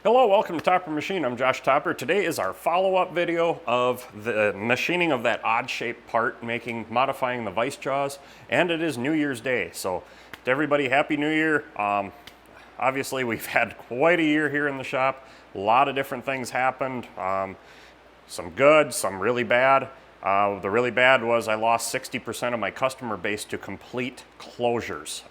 Hello, welcome to Topper Machine. I'm Josh Topper. Today is our follow-up video of the machining of that odd-shaped part, modifying the vice jaws, and it is New Year's Day. So, to everybody, Happy New Year. Obviously, we've had quite a year here in the shop. A lot of different things happened. Some good, some really bad. The really bad was I lost 60% of my customer base to complete closures.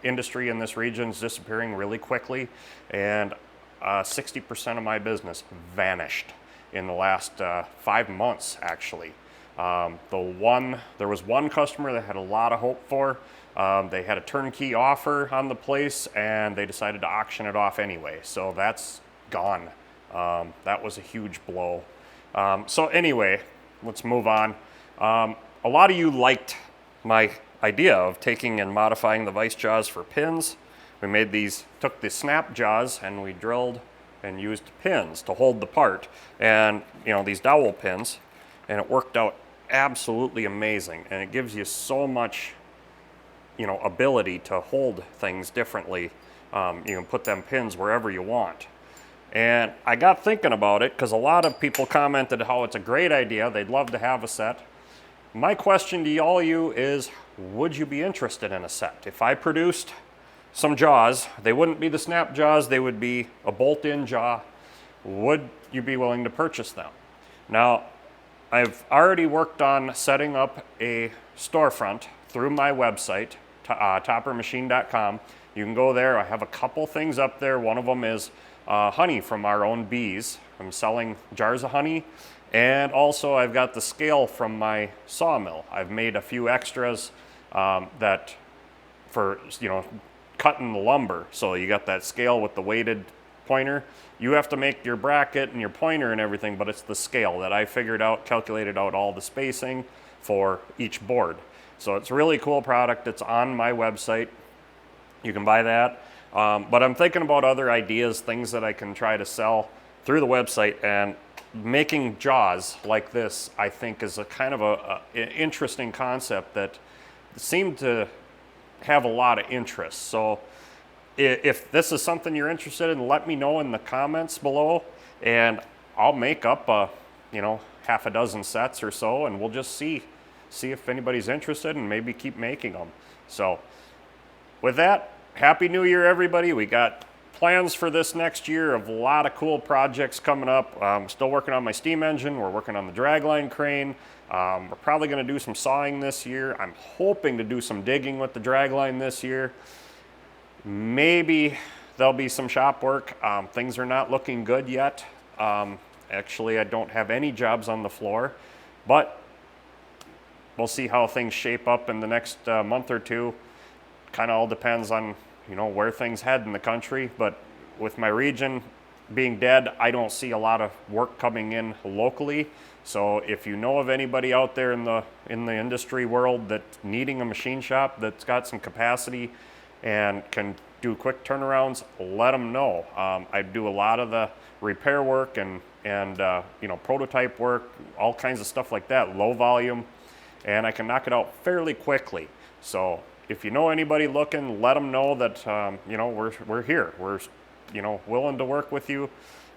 Industry in this region is disappearing really quickly, and 60% of my business vanished in the last 5 months, actually. There was one customer that had a lot of hope for. They had a turnkey offer on the place, and they decided to auction it off anyway. So that's gone. That was a huge blow. So anyway, let's move on. A lot of you liked my idea of taking and modifying the vice jaws for pins. We made these, took the snap jaws and we drilled and used pins to hold the part, and these dowel pins, and it worked out absolutely amazing, and it gives you so much ability to hold things differently. You can put them pins wherever you want. And I got thinking about it because a lot of people commented how it's a great idea, they'd love to have a set. My question to all you is, would you be interested in a set? If I produced some jaws, they wouldn't be the snap jaws, they would be a bolt-in jaw. Would you be willing to purchase them? Now, I've already worked on setting up a storefront through my website, toppermachine.com. You can go there. I have a couple things up there. One of them is honey from our own bees. I'm selling jars of honey, and also I've got the scale from my sawmill. I've made a few extras that for cutting the lumber. So you got that scale with the weighted pointer. You have to make your bracket and your pointer and everything, but it's the scale that I figured out, calculated out all the spacing for each board. So it's a really cool product. It's on my website. You can buy that. But I'm thinking about other ideas, things that I can try to sell through the website, and making jaws like this, I think, is a kind of an interesting concept that seemed to have a lot of interest. So if this is something you're interested in, let me know in the comments below, and I'll make up half a dozen sets or so, and we'll just see if anybody's interested and maybe keep making them. So with that, Happy New Year, everybody. We got plans for this next year of a lot of cool projects coming up. I'm still working on my steam engine. We're working on the dragline crane. We're probably going to do some sawing this year. I'm hoping to do some digging with the dragline this year. Maybe there'll be some shop work. Things are not looking good yet. Actually, I don't have any jobs on the floor, but we'll see how things shape up in the next month or two. Kind of all depends on where things head in the country, but with my region being dead, I don't see a lot of work coming in locally. So if you know of anybody out there in the industry world that's needing a machine shop that's got some capacity and can do quick turnarounds, let them know. I do a lot of the repair work and prototype work, all kinds of stuff like that, low volume, and I can knock it out fairly quickly. So if you know anybody looking, let them know that we're here. We're willing to work with you,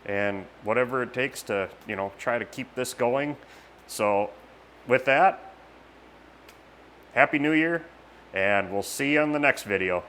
and whatever it takes to try to keep this going. So with that, Happy New Year, and we'll see you in the next video.